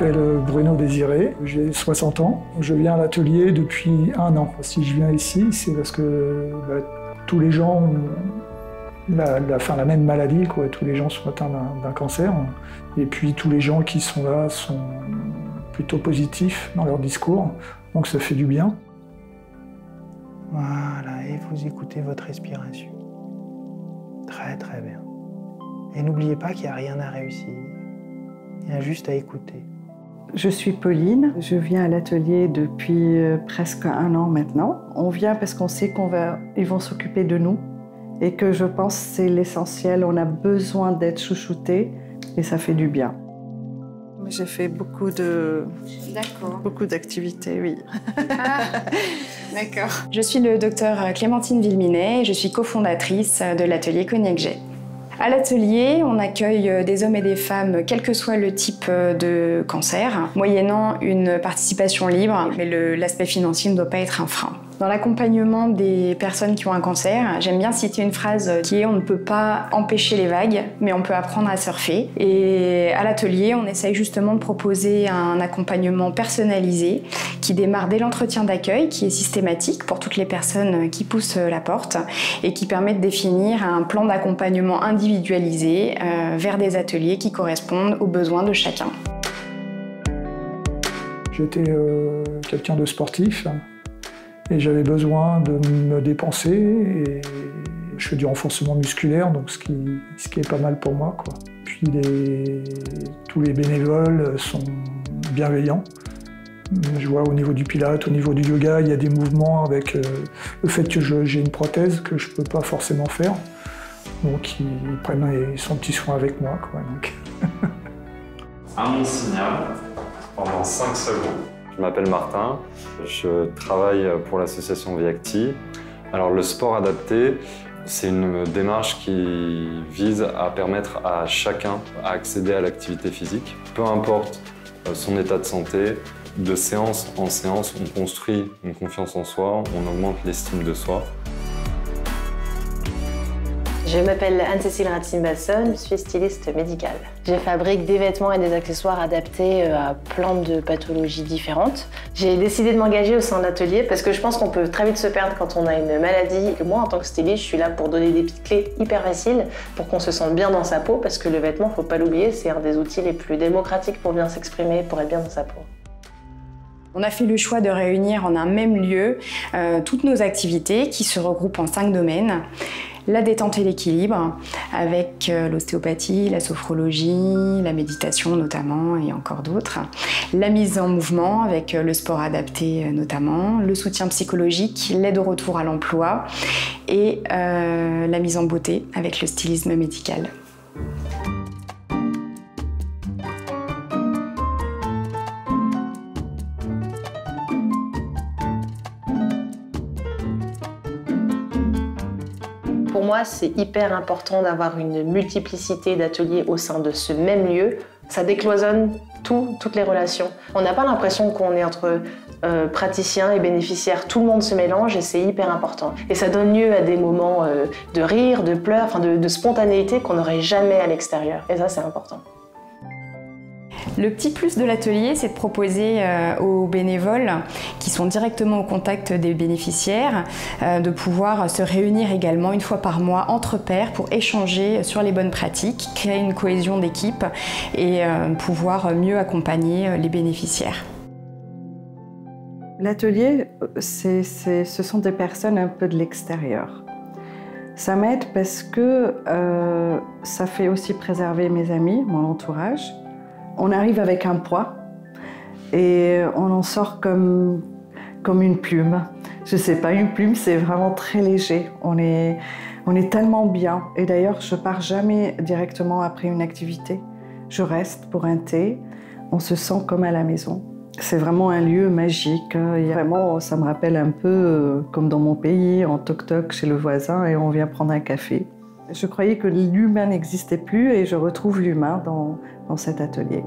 m'appelle Bruno Désiré, j'ai 60 ans. Je viens à l'atelier depuis 1 an. Si je viens ici, c'est parce que tous les gens ont la même maladie, quoi. Tous les gens sont atteints d'un cancer. Et puis tous les gens qui sont là sont plutôt positifs dans leur discours, donc ça fait du bien. Voilà, et vous écoutez votre respiration. Très très bien. Et n'oubliez pas qu'il n'y a rien à réussir. Il y a juste à écouter. Je suis Pauline, je viens à l'atelier depuis presque 1 an maintenant. On vient parce qu'on sait qu'ils vont s'occuper de nous et que je pense que c'est l'essentiel. On a besoin d'être chouchoutés et ça fait du bien. J'ai fait beaucoup d'activités, oui. Ah, d'accord. Je suis le docteur Clémentine Villeminet et je suis cofondatrice de l'atelier Cognac Jet. À l'atelier, on accueille des hommes et des femmes, quel que soit le type de cancer, moyennant une participation libre, mais l'aspect financier ne doit pas être un frein. Dans l'accompagnement des personnes qui ont un cancer, j'aime bien citer une phrase qui est « on ne peut pas empêcher les vagues, mais on peut apprendre à surfer ». Et à l'atelier, on essaye justement de proposer un accompagnement personnalisé qui démarre dès l'entretien d'accueil, qui est systématique pour toutes les personnes qui poussent la porte et qui permet de définir un plan d'accompagnement individualisé vers des ateliers qui correspondent aux besoins de chacun. J'étais quelqu'un de sportif. Et j'avais besoin de me dépenser et je fais du renforcement musculaire, donc ce qui est pas mal pour moi, quoi. Puis tous les bénévoles sont bienveillants. Je vois au niveau du pilates, au niveau du yoga, il y a des mouvements avec le fait que j'ai une prothèse que je peux pas forcément faire. Donc ils prennent son petit soin avec moi, quoi. Donc. À mon signal, pendant 5 secondes. Je m'appelle Martin, je travaille pour l'association Viacti. Alors le sport adapté, c'est une démarche qui vise à permettre à chacun d'accéder à l'activité physique. Peu importe son état de santé, de séance en séance, on construit une confiance en soi, on augmente l'estime de soi. Je m'appelle Anne-Cécile Ratzin-Basson, je suis styliste médicale. Je fabrique des vêtements et des accessoires adaptés à plein de pathologies différentes. J'ai décidé de m'engager au sein de l'atelier parce que je pense qu'on peut très vite se perdre quand on a une maladie. Et moi, en tant que styliste, je suis là pour donner des petites clés hyper faciles pour qu'on se sente bien dans sa peau parce que le vêtement, faut pas l'oublier, c'est un des outils les plus démocratiques pour bien s'exprimer, pour être bien dans sa peau. On a fait le choix de réunir en un même lieu toutes nos activités qui se regroupent en 5 domaines. La détente et l'équilibre, avec l'ostéopathie, la sophrologie, la méditation notamment et encore d'autres. La mise en mouvement, avec le sport adapté notamment. Le soutien psychologique, l'aide au retour à l'emploi. Et la mise en beauté, avec le stylisme médical. Pour moi, c'est hyper important d'avoir une multiplicité d'ateliers au sein de ce même lieu. Ça décloisonne toutes les relations. On n'a pas l'impression qu'on est entre praticiens et bénéficiaires. Tout le monde se mélange et c'est hyper important. Et ça donne lieu à des moments de rire, de pleurs, enfin de spontanéité qu'on n'aurait jamais à l'extérieur. Et ça, c'est important. Le petit plus de l'atelier, c'est de proposer aux bénévoles qui sont directement au contact des bénéficiaires de pouvoir se réunir également 1 fois par mois entre pairs pour échanger sur les bonnes pratiques, créer une cohésion d'équipe et pouvoir mieux accompagner les bénéficiaires. L'atelier, ce sont des personnes un peu de l'extérieur. Ça m'aide parce que ça fait aussi préserver mes amis, mon entourage. On arrive avec un poids et on en sort comme une plume. Je sais pas, une plume, c'est vraiment très léger. On est tellement bien. Et d'ailleurs, je pars jamais directement après une activité. Je reste pour un thé. On se sent comme à la maison. C'est vraiment un lieu magique. Vraiment, ça me rappelle un peu comme dans mon pays, en toc-toc chez le voisin et on vient prendre un café. Je croyais que l'humain n'existait plus et je retrouve l'humain dans cet atelier.